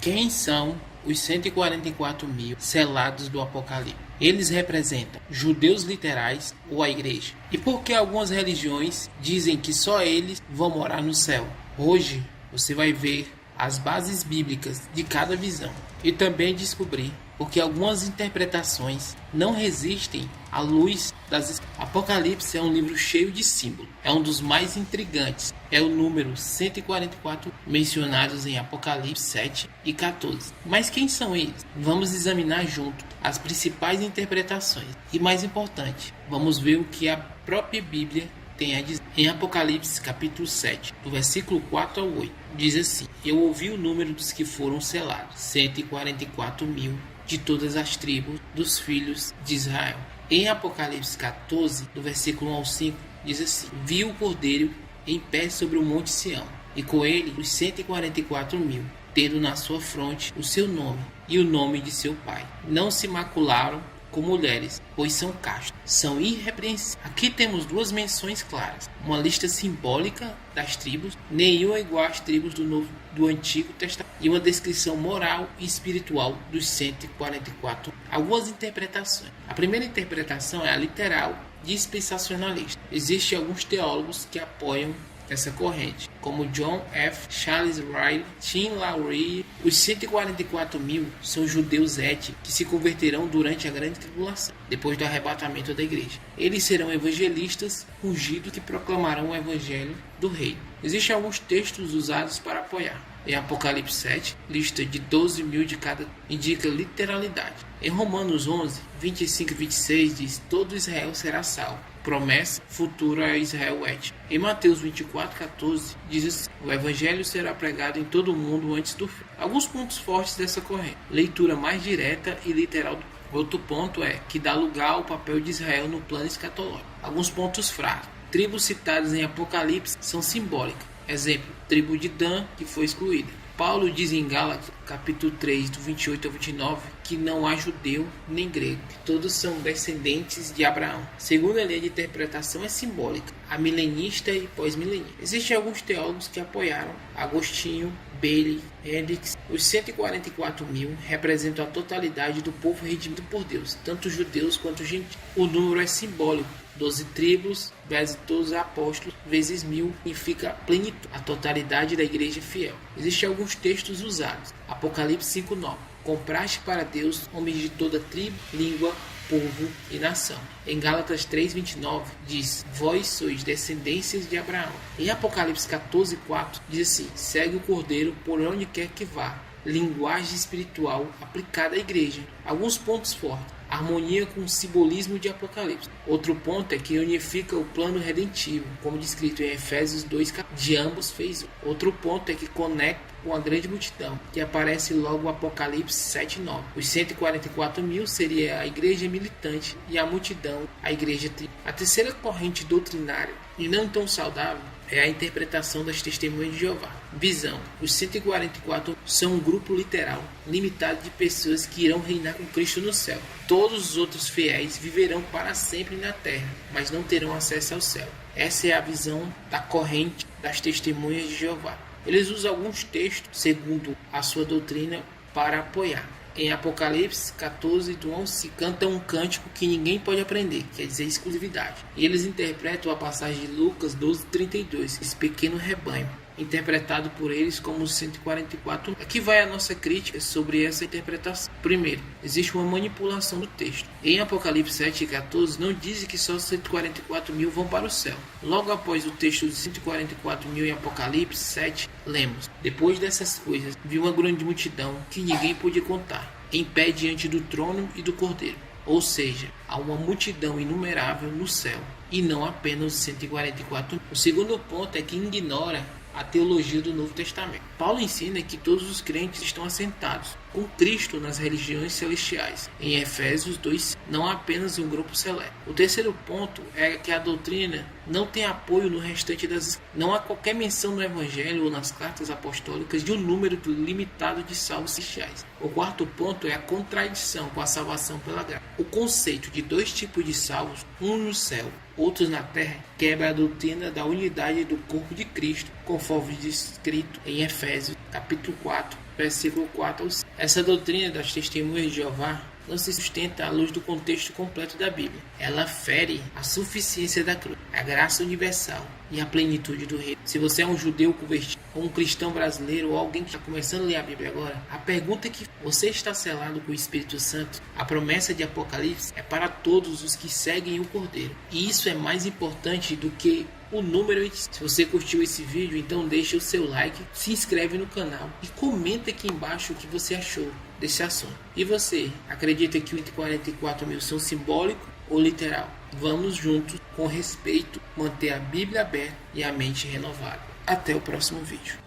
Quem são os 144 mil selados do Apocalipse? Eles representam judeus literais ou a igreja. E por que algumas religiões dizem que só eles vão morar no céu? Hoje você vai ver as bases bíblicas de cada visão e também descobrir porque algumas interpretações não resistem à luz das Apocalipse é um livro cheio de símbolos. É um dos mais intrigantes. É o número 144 mencionados em Apocalipse 7 e 14. Mas quem são eles? Vamos examinar junto as principais interpretações. E mais importante, vamos ver o que a própria Bíblia tem a dizer. Em Apocalipse capítulo 7, do versículo 4 ao 8, diz assim: Eu ouvi o número dos que foram selados, 144 mil, de todas as tribos dos filhos de Israel. Em Apocalipse 14, do versículo 1 ao 5, diz assim: Vi o Cordeiro em pé sobre o monte Sião, e com ele os 144 mil, tendo na sua fronte o seu nome e o nome de seu pai. Não se macularam com mulheres, pois são castos, são irrepreensíveis. Aqui temos duas menções claras, uma lista simbólica das tribos, nenhuma igual às tribos do Antigo Testamento, e uma descrição moral e espiritual dos 144. Algumas interpretações. A primeira interpretação é a literal dispensacionalista. Existem alguns teólogos que apoiam essa corrente, como John F. Charles Riley, Tim LaRue. Os 144 mil são judeus étnicos que se converterão durante a grande tribulação, depois do arrebatamento da igreja. Eles serão evangelistas ungidos que proclamarão o evangelho do reino. Existem alguns textos usados para apoiar. Em Apocalipse 7, lista de 12 mil de cada indica literalidade. Em Romanos 11, 25 e 26 diz: todo Israel será salvo. Promessa futura a Israel étnico. Em Mateus 24, 14 diz assim: o evangelho será pregado em todo o mundo antes do fim. Alguns pontos fortes dessa corrente: leitura mais direta e literal. Outro ponto é que dá lugar ao papel de Israel no plano escatológico. Alguns pontos fracos: tribos citadas em Apocalipse são simbólicas. Exemplo, tribo de Dan, que foi excluída. Paulo diz em Gálatas, capítulo 3, do 28 ao 29, que não há judeu nem grego, que todos são descendentes de Abraão. Segunda linha de interpretação é simbólica, a milenista e pós-milenista. Existem alguns teólogos que apoiaram Agostinho, Bailey, Hendricks. Os 144 mil representam a totalidade do povo redimido por Deus, tanto judeus quanto gentios. O número é simbólico. 12 tribos, vezes todos os apóstolos, vezes 1000, significa plenitude, a totalidade da igreja fiel. Existem alguns textos usados. Apocalipse 5:9. Compraste para Deus homens de toda tribo, língua, povo e nação. Em Gálatas 3:29 diz: vós sois descendências de Abraão. Em Apocalipse 14:4 diz assim: segue o Cordeiro por onde quer que vá. Linguagem espiritual aplicada à igreja. Alguns pontos fortes: harmonia com o simbolismo de Apocalipse. Outro ponto é que unifica o plano redentivo, como descrito em Efésios 2, de ambos fez um. Outro ponto é que conecta com a grande multidão, que aparece logo no Apocalipse 7:9. Os 144 mil seria a igreja militante e a multidão, a igreja triunfante. A terceira corrente doutrinária, e não tão saudável, é a interpretação das testemunhas de Jeová. Visão: os 144 são um grupo literal, limitado de pessoas que irão reinar com Cristo no céu. Todos os outros fiéis viverão para sempre na terra, mas não terão acesso ao céu. Essa é a visão da corrente das testemunhas de Jeová. Eles usam alguns textos, segundo a sua doutrina, para apoiar. Em Apocalipse 14, do 11, cantam um cântico que ninguém pode aprender, quer dizer, exclusividade. E eles interpretam a passagem de Lucas 12:32, esse pequeno rebanho, interpretado por eles como os 144. Aqui vai a nossa crítica sobre essa interpretação. Primeiro, existe uma manipulação do texto. Em Apocalipse 7:14 não diz que só 144 mil vão para o céu. Logo após o texto dos 144 mil em Apocalipse 7, lemos: depois dessas coisas, vi uma grande multidão que ninguém podia contar, em pé diante do trono e do Cordeiro. Ou seja, há uma multidão inumerável no céu, e não apenas os 144 mil. O segundo ponto é que ignora a teologia do Novo Testamento. Paulo ensina que todos os crentes estão assentados com Cristo nas religiões celestiais. Em Efésios 2, não há apenas um grupo seleto. O terceiro ponto é que a doutrina não tem apoio no restante das... Não há qualquer menção no Evangelho ou nas cartas apostólicas de um número limitado de salvos celestiais. O quarto ponto é a contradição com a salvação pela graça. O conceito de dois tipos de salvos, um no céu, outros na terra, quebra a doutrina da unidade do corpo de Cristo, conforme descrito em Efésios capítulo 4, versículo 4 ao 5. Essa doutrina das testemunhas de Jeová não se sustenta à luz do contexto completo da Bíblia. Ela fere a suficiência da cruz, a graça universal e a plenitude do reino. Se você é um judeu convertido, ou um cristão brasileiro, ou alguém que está começando a ler a Bíblia agora, a pergunta é que você está selado com o Espírito Santo. A promessa de Apocalipse é para todos os que seguem o Cordeiro. E isso é mais importante do que o número. Se você curtiu esse vídeo, então deixa o seu like, se inscreve no canal e comenta aqui embaixo o que você achou desse assunto. E você, acredita que os 144 mil são simbólico ou literal? Vamos juntos, com respeito, manter a Bíblia aberta e a mente renovada. Até o próximo vídeo.